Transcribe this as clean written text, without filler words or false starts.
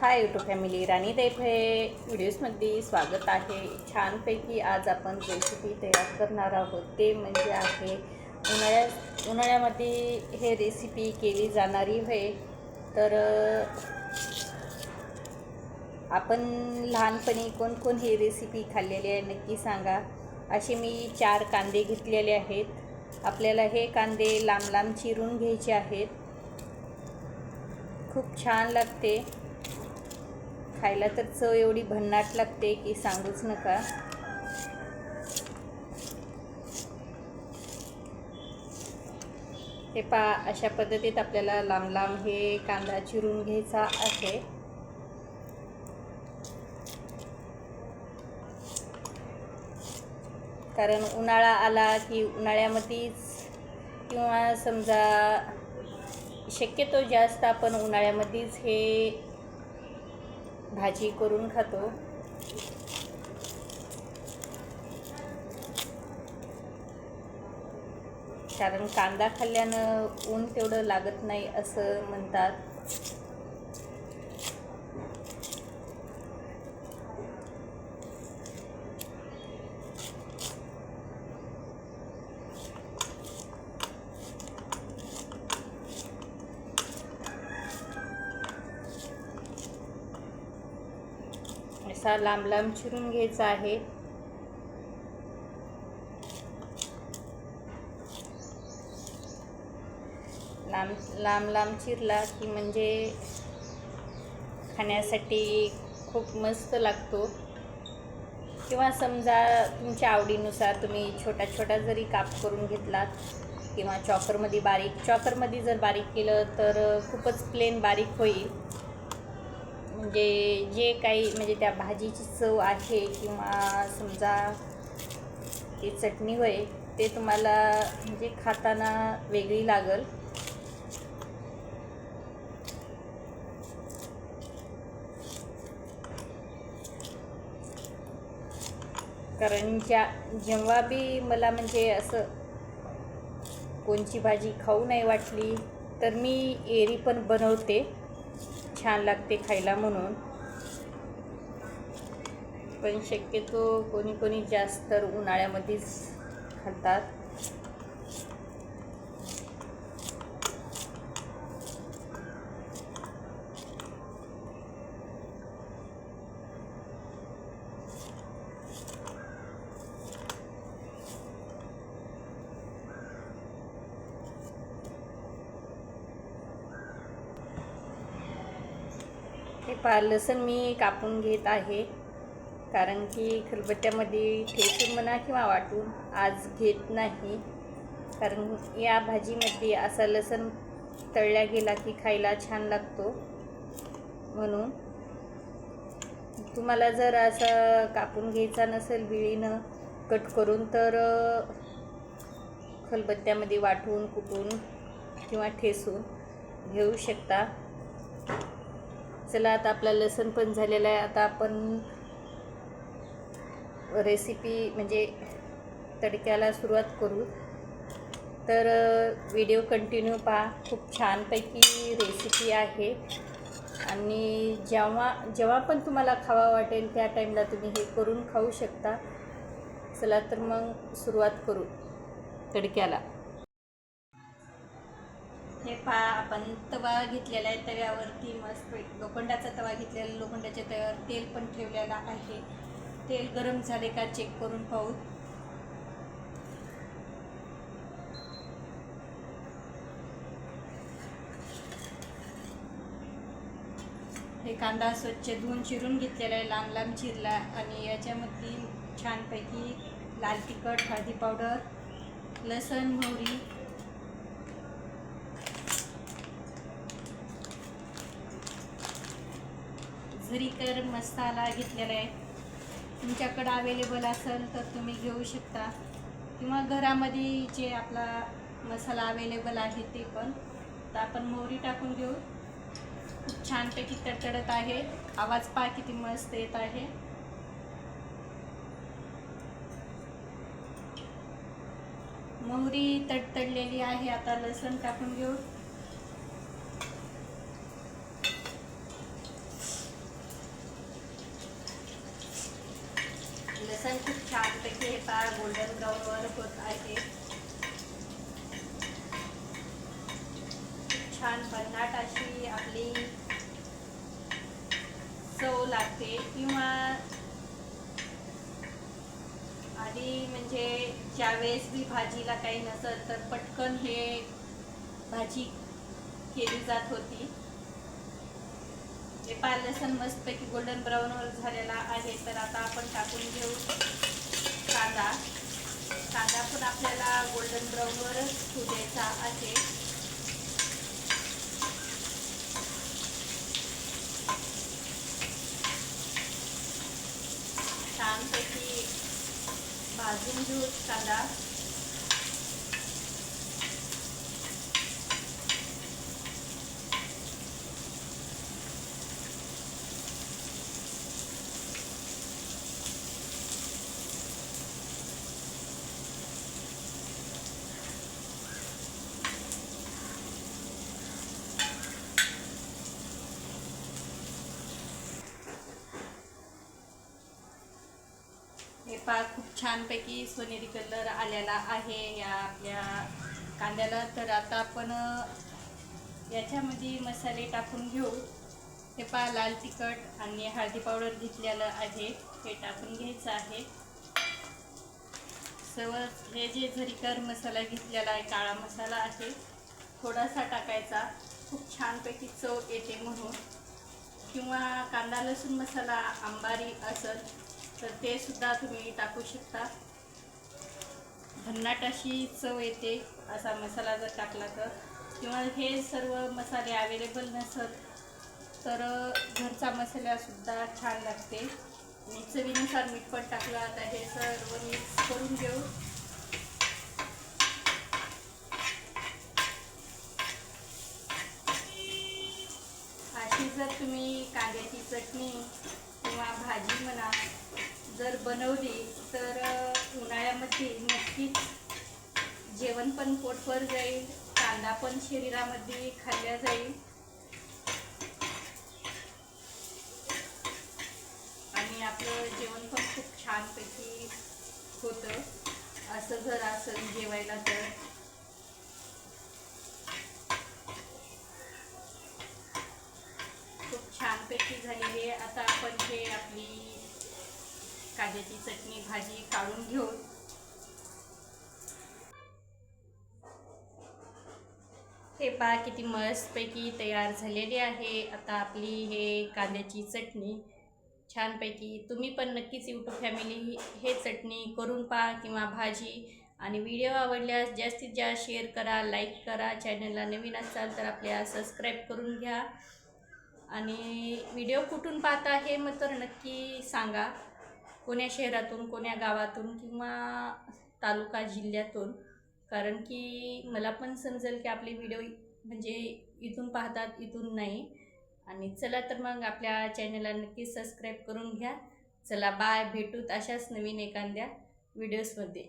Hi YouTube family, राणी दैफ हे व्हिडिओजमध्ये स्वागत आहे. छानपैकी आज आपण रेसिपी तयार करणार आहोत. ते म्हणजे आहे उन्हाळ्यामध्ये हे रेसिपी केली जाणारी आहे. तर आपण लहानपणी कोण ही रेसिपी खाल्लेली आहे नक्की सांगा. असे मी 4 कांदे घेतलेले आहेत. आपल्याला हे कांदे लांब लांब चिरून घ्यायचे आहेत. खूप छान लागते खायला, तर चव एवढी भन्नाट लागते की सांगूच नका. हे पहा, अशा पद्धतीत आपल्याला लांब लांब हे कांदा चिरून घ्यायचा आहे. कारण उन्हाळा आला की उन्हाळ्यामध्येच किंवा समजा शक्यतो जास्त आपण उन्हाळ्यामध्येच हे भाजी करून खातो. कारण कांदा खाल्ल्यानं ऊन तेवढं लागत नाही असं म्हणतात. असा लांब लांब चिरून घ्यायचा आहे. लांब लांब चिरला की म्हणजे खाण्यासाठी खूप मस्त लागतो. किंवा समजा तुमच्या आवडीनुसार तुम्ही छोटा छोटा जरी काप करून घेतलात किंवा चॉपरमध्ये जर बारीक केलं तर खूपच प्लेन बारीक होईल. म्हणजे जे काही म्हणजे त्या भाजीची चव आहे किंवा समजा ती चटणी होय ते तुम्हाला म्हणजे खाताना वेगळी लागल. कारण जेव्हा बी मला म्हणजे असं कोणची भाजी खाऊ नाही वाटली तर मी एरी पण बनवते. छान लागते खायला म्हणून. पण शक्यतो कोणी जास्त तर उन्हाळ्यामध्येच खातात. हे पहा, लसूण मी कापून घेत आहे. कारण की खलबत्त्यामध्ये ठेचून म्हणा किंवा वाटून आज घेत नाही. कारण या भाजीमध्ये असा लसूण तळल्या गेला की खायला छान लागतो. म्हणून तुम्हाला जर असं कापून घ्यायचा नसेल विळीनं कट करून तर खलबत्त्यामध्ये वाटून कुटून किंवा ठेचून घेऊ शकता. चला, आता आपला लसूण पण झालेला आहे. आता आपण रेसिपी म्हणजे तडक्याला सुरुवात करू. तर व्हिडिओ कंटिन्यू पहा. खूप छानपैकी रेसिपी आहे आणि जेव्हा पण तुम्हाला खावा वाटेल त्या टाईमला तुम्ही हे करून खाऊ शकता. चला तर मग सुरुवात करू तडक्याला. हे पहा, आपण तवा घेतलेला आहे. तव्यावरती मस्त लोखंडाचा तवा घेतलेला, लोखंडाच्या तव्यावर तेल पण ठेवलेला आहे. तेल गरम झाले का चेक करून पाहू. हे कांदा स्वच्छ धुवून चिरून घेतलेला आहे, लांब लांब चिरला. आणि याच्यामध्ये छानपैकी लाल तिखट, हळदी पावडर, लसूण, मोहरी, झरीकर मसाला घेतलेला आहे. तुमच्याकडं अवेलेबल असेल तर तुम्ही घेऊ शकता किंवा घरामध्ये जे आपला मसाला अवेलेबल आहे ते पण. तर आपण मोहरी टाकून घेऊ. खूप छानपैकी तडतडत आहे. आवाज पहा किती मस्त येत आहे. मोहरी तडतडलेली आहे. आता लसूण टाकून घेऊ. खूप छानपैकी हे पहा गोल्डन ब्राऊनवर होत आहे. खूप छान भन्नाट अशी आपली चव लागते. किंवा आधी म्हणजे ज्यावेळेस बी भाजीला काही नसेल तर पटकन हे भाजी केली जात होती. हे पहा लसूण मस्तपैकी गोल्डन ब्राऊनवर झालेला आहे. तर आता आपण टाकून घेऊ कांदा. कांदा पण आपल्याला गोल्डन ब्राऊनवरच होऊ द्यायचा आहे. छानपैकी भाजून घेऊ कांदा. हे पहा खूप छानपैकी सोनेरी कलर आलेला आहे या आपल्या कांद्याला. तर आता आपण याच्यामध्ये मसाले टाकून घेऊ. हे पहा लाल तिखट आणि हळदी पावडर घेतलेलं आहे, हे टाकून घ्यायचं आहे. हे जे झरीकर मसाला घेतलेला आहे, काळा मसाला आहे, थोडासा टाकायचा. खूप छानपैकी चव येते म्हणून. किंवा कांदा लसूण मसाला अंबारी असेल तर ते सुद्धा तुम्ही टाकू शकता. भन्नाट अशी चव येते असा मसाला जर टाकला तर. किंवा हे सर्व मसाले अवेलेबल नसत तर घरचा मसालासुद्धा छान लागते. आणि चवीनुसार मीठ पण टाकलं. आता हे सर्व मिक्स करून घेऊ. अशी जर तुम्ही कांद्याची चटणी किंवा भाजी म्हणा जर बनवली तर उन्हाळ्यामध्ये नक्कीच जेवण पण पोटभर जाईल, कांदा पण शरीरामध्ये खाल्ला जाईल आणि आपलं जेवण पण खूप छानपैकी होतं. असं जर असेल जेवायला तर. खूप छानपैकी झालेली आहे. आता आपण हे आपली कांद्याची चटणी भाजी काढून घेऊन हे पहा किती मस्तपैकी तयार झालेली आहे. आता आपली हे कांद्याची चटणी छानपैकी. तुम्ही पण नक्कीच यूट्यूब फॅमिली हे चटणी करून पहा किंवा भाजी. आणि व्हिडिओ आवडल्यास जास्तीत जास्त शेअर करा, लाईक करा. चॅनलला नवीन असाल तर आपल्या सबस्क्राईब करून घ्या. आणि व्हिडिओ कुठून पाहता हे मग तर नक्की सांगा, कोण्या शहरातून, कोण्या गावातून किंवा तालुका जिल्ह्यातून. कारण की मला पण समजेल की आपले व्हिडिओ म्हणजे इथून पाहतात, इथून नाही. आणि चला तर मग आपल्या चॅनलला नक्की सबस्क्राईब करून घ्या. चला बाय, भेटूत अशाच नवीन एखाद्या व्हिडिओजमध्ये.